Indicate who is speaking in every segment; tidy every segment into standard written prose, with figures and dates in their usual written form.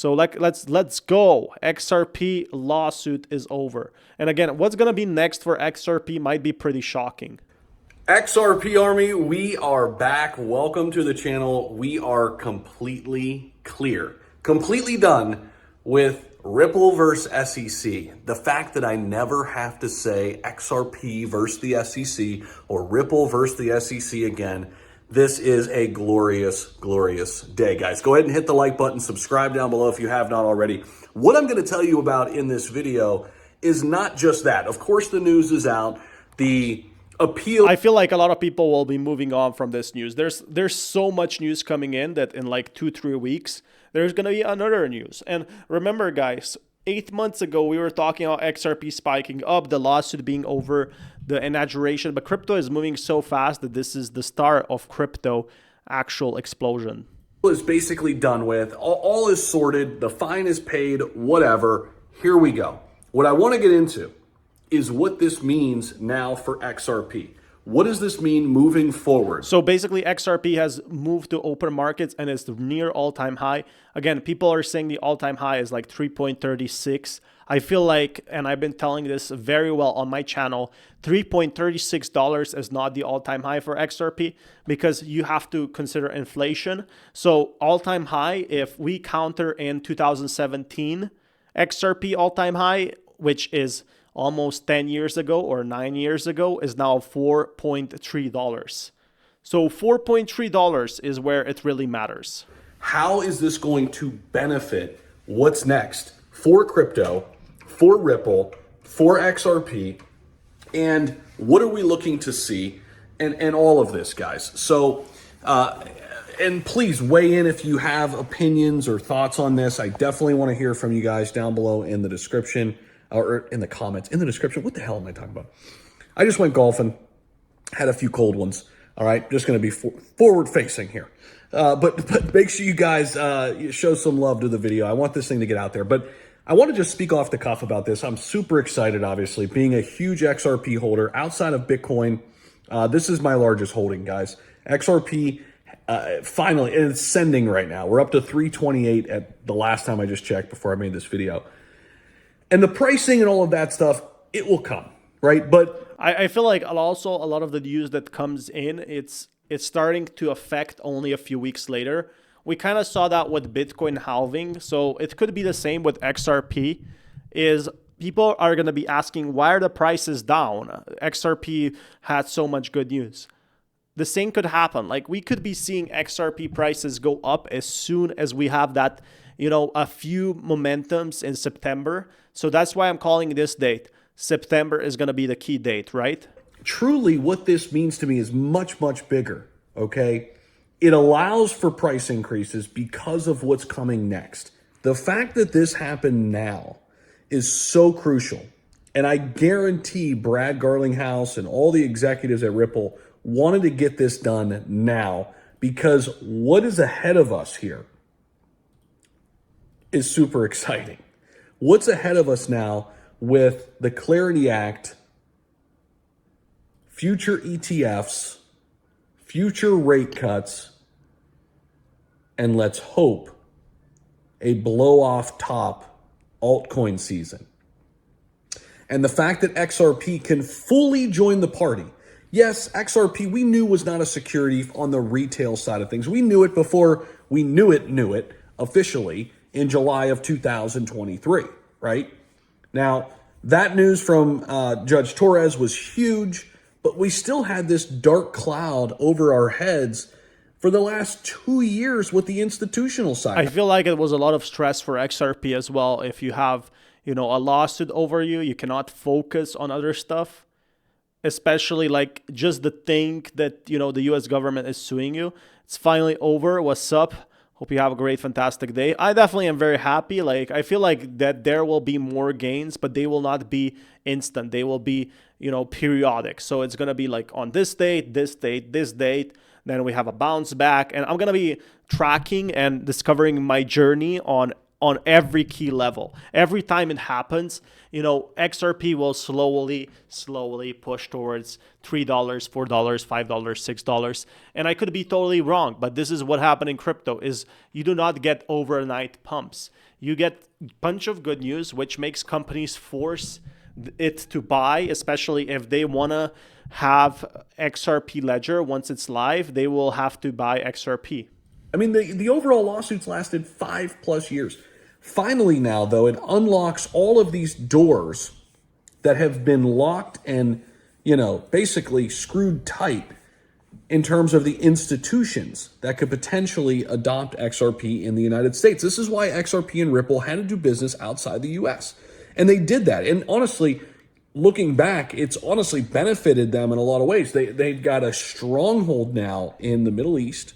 Speaker 1: So let's go. XRP lawsuit is over. And again, what's going to be next for XRP might be pretty shocking.
Speaker 2: XRP Army, we are back. Welcome to the channel. We are completely clear, completely done with Ripple versus SEC. The fact that I never have to say XRP versus the SEC or Ripple versus the SEC again. This is a glorious, glorious day, guys. Go ahead and hit the like button, subscribe down below if you have not already. What I'm going to tell you about in this video is not just that. Of course, the news is out. The appeal.
Speaker 1: I feel like a lot of people will be moving on from this news. There's so much news coming in that in like 2-3 weeks, there's going to be another news. And remember, guys, 8 months ago, we were talking about XRP spiking up, the lawsuit being over, the inauguration, but crypto is moving so fast that this is the start of crypto actual explosion.
Speaker 2: Is basically done with. All is sorted. The fine is paid, whatever. Here we go. What I want to get into is what this means now for XRP. What does this mean moving forward?
Speaker 1: So basically, XRP has moved to open markets and is near all-time high. Again, people are saying the all-time high is like 3.36. I feel like, and I've been telling this very well on my channel, $3.36 is not the all-time high for XRP because you have to consider inflation. So all-time high, if we counter in 2017, XRP all-time high, which is almost 10 years ago or 9 years ago, is now $4.3. So $4.3 is where it really matters.
Speaker 2: How is this going to benefit what's next for crypto, for Ripple, for XRP, and what are we looking to see and all of this, guys? So, and please weigh in if you have opinions or thoughts on this. I definitely want to hear from you guys down below in the description. Or in the comments, in the description. What the hell am I talking about? I just went golfing, had a few cold ones. All right, just going to be forward facing here. But make sure you guys show some love to the video. I want this thing to get out there. But I want to just speak off the cuff about this. I'm super excited, obviously, being a huge XRP holder outside of Bitcoin. This is my largest holding, guys. XRP finally, it's sending right now. We're up to 328 at the last time I just checked before I made this video. And the pricing and all of that stuff, it will come, right? But
Speaker 1: I feel like also a lot of the news that comes in, it's starting to affect only a few weeks later. We kind of saw that with Bitcoin halving. So it could be the same with XRP, is people are going to be asking, why are the prices down? XRP had so much good news. The same could happen. Like we could be seeing XRP prices go up as soon as we have that, a few momentums in September. So that's why I'm calling this date. September is going to be the key date, right?
Speaker 2: Truly, what this means to me is much, much bigger, okay? It allows for price increases because of what's coming next. The fact that this happened now is so crucial. And I guarantee Brad Garlinghouse and all the executives at Ripple wanted to get this done now because what is ahead of us here is super exciting. What's ahead of us now with the Clarity Act, future ETFs, future rate cuts, and let's hope a blow-off top altcoin season. And the fact that XRP can fully join the party. Yes, XRP we knew was not a security on the retail side of things. We knew it before we knew it officially in July of 2023, right? Now, that news from Judge Torres was huge, but we still had this dark cloud over our heads for the last 2 years with the institutional side.
Speaker 1: I feel like it was a lot of stress for XRP as well. If you have, a lawsuit over you, you cannot focus on other stuff, especially like just the thing that, the US government is suing you. It's finally over. What's up? Hope you have a great, fantastic day. I definitely am very happy. Like, I feel like that there will be more gains, but they will not be instant. They will be, periodic. So it's going to be like on this date, this date, this date. Then we have a bounce back. And I'm going to be tracking and discovering my journey on on every key level. Every time it happens, XRP will slowly push towards $3, $4, $5, $6. And I could be totally wrong, but this is what happened in crypto is you do not get overnight pumps. You get a bunch of good news, which makes companies force it to buy, especially if they want to have XRP ledger. Once it's live, they will have to buy XRP.
Speaker 2: I mean, the overall lawsuits lasted 5+ years. Finally now, though, it unlocks all of these doors that have been locked and, basically screwed tight in terms of the institutions that could potentially adopt XRP in the United States. This is why XRP and Ripple had to do business outside the US. And they did that. And honestly, looking back, it's honestly benefited them in a lot of ways. They've got a stronghold now in the Middle East.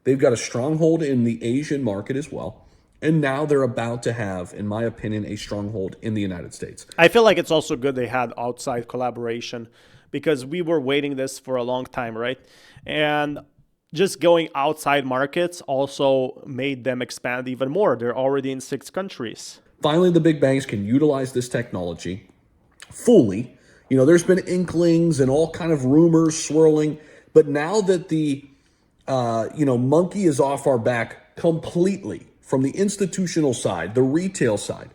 Speaker 2: They've got a stronghold in the Asian market as well. And now they're about to have, in my opinion, a stronghold in the United States.
Speaker 1: I feel like it's also good they had outside collaboration because we were waiting this for a long time, right? And just going outside markets also made them expand even more. They're already in 6 countries.
Speaker 2: Finally, the big banks can utilize this technology fully. There's been inklings and all kind of rumors swirling, but now that the monkey is off our back completely from the institutional side, the retail side,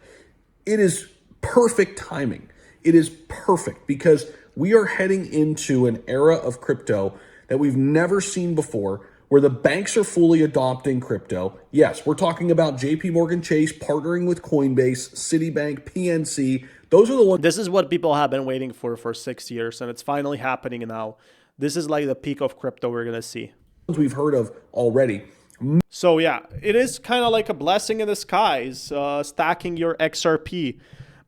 Speaker 2: it is perfect timing. It is perfect because we are heading into an era of crypto that we've never seen before, where the banks are fully adopting crypto. Yes, we're talking about JP Morgan Chase partnering with Coinbase, Citibank, PNC. Those are the ones.
Speaker 1: This is what people have been waiting for 6 years, and it's finally happening now. This is like the peak of crypto we're going to see.
Speaker 2: We've heard of already.
Speaker 1: So yeah, it is kind of like a blessing in disguise, stacking your XRP,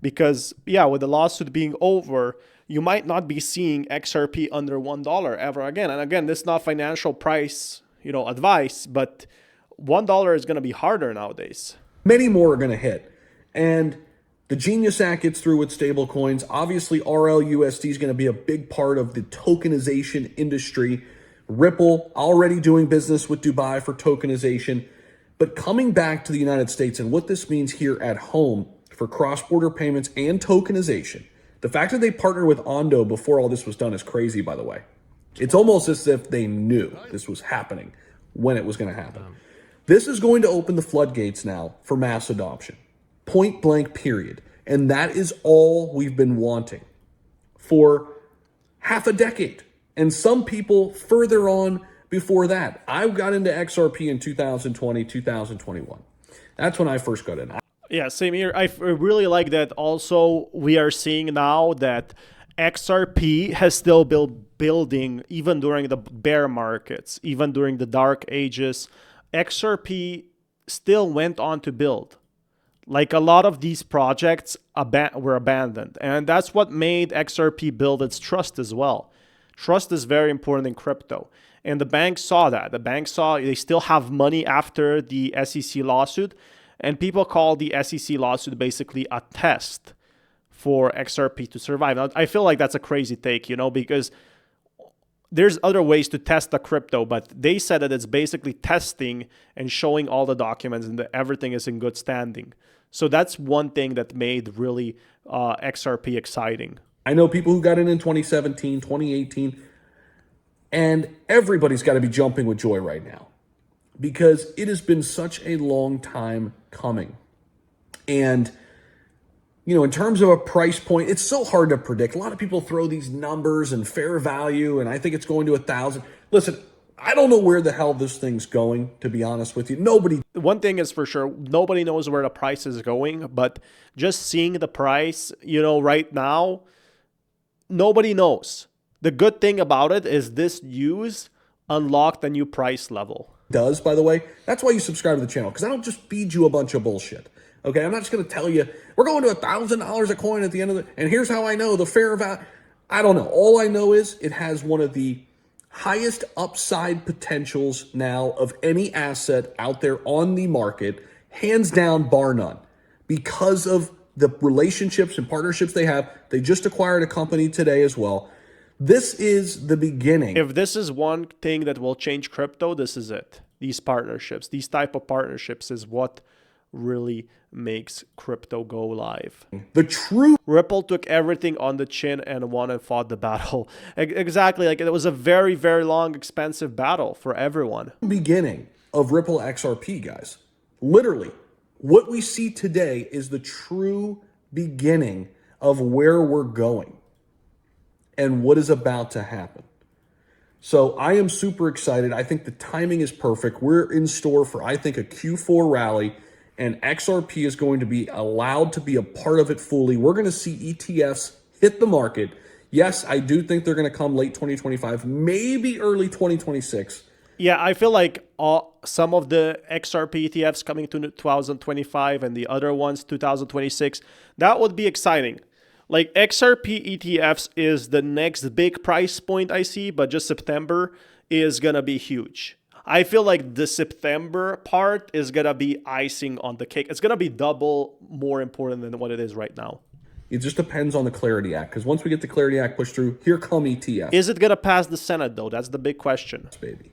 Speaker 1: because with the lawsuit being over, you might not be seeing XRP under $1 ever again. And again, this is not financial price, advice, but $1 is going to be harder nowadays.
Speaker 2: Many more are going to hit. And the Genius Act gets through with stable coins. Obviously, RLUSD is going to be a big part of the tokenization industry. Ripple already doing business with Dubai for tokenization. But coming back to the United States and what this means here at home for cross-border payments and tokenization, the fact that they partnered with Ondo before all this was done is crazy, by the way. It's almost as if they knew this was happening when it was going to happen. This is going to open the floodgates now for mass adoption. Point blank, period. And that is all we've been wanting for half a decade. And some people further on before that. I got into XRP in 2020, 2021. That's when I first got in.
Speaker 1: Yeah, same here. I really like that also we are seeing now that XRP has still been building even during the bear markets, even during the dark ages. XRP still went on to build. Like a lot of these projects were abandoned. And that's what made XRP build its trust as well. Trust is very important in crypto. And the banks saw that. The banks saw they still have money after the SEC lawsuit. And people call the SEC lawsuit basically a test for XRP to survive. Now, I feel like that's a crazy take, because there's other ways to test the crypto, but they said that it's basically testing and showing all the documents and that everything is in good standing. So that's one thing that made really XRP exciting.
Speaker 2: I know people who got in 2017, 2018, and everybody's got to be jumping with joy right now because it has been such a long time coming. And, in terms of a price point, it's so hard to predict. A lot of people throw these numbers and fair value, and I think it's going to 1,000. Listen, I don't know where the hell this thing's going, to be honest with you. Nobody.
Speaker 1: One thing is for sure, nobody knows where the price is going, but just seeing the price, right now, nobody knows. The good thing about it is this news unlocked a new price level.
Speaker 2: Does, by the way. That's why you subscribe to the channel, because I don't just feed you a bunch of bullshit. Okay, I'm not just going to tell you, we're going to $1,000 a coin at the end of the, and here's how I know the fair value. I don't know. All I know is it has one of the highest upside potentials now of any asset out there on the market, hands down, bar none, because of the relationships and partnerships they have. They just acquired a company today as well. This is the beginning.
Speaker 1: If this is one thing that will change crypto, this is it. These partnerships, these type of partnerships is what really makes crypto go live.
Speaker 2: The true
Speaker 1: Ripple took everything on the chin and won and fought the battle. Exactly. Like, it was a very, very long, expensive battle for everyone.
Speaker 2: beginning of Ripple XRP, guys. Literally, what we see today is the true beginning of where we're going and what is about to happen. So I am super excited. I think the timing is perfect. We're in store for, I think, a Q4 rally, and XRP is going to be allowed to be a part of it fully. We're going to see ETFs hit the market. Yes, I do think they're going to come late 2025, maybe early 2026.
Speaker 1: Yeah, I feel like some of the XRP ETFs coming to 2025 and the other ones 2026, that would be exciting. Like, XRP ETFs is the next big price point I see, but just September is going to be huge. I feel like the September part is going to be icing on the cake. It's going to be double more important than what it is right now.
Speaker 2: It just depends on the Clarity Act, because once we get the Clarity Act pushed through, here come ETFs,
Speaker 1: Is it going to pass the Senate, though? That's the big question.
Speaker 2: baby.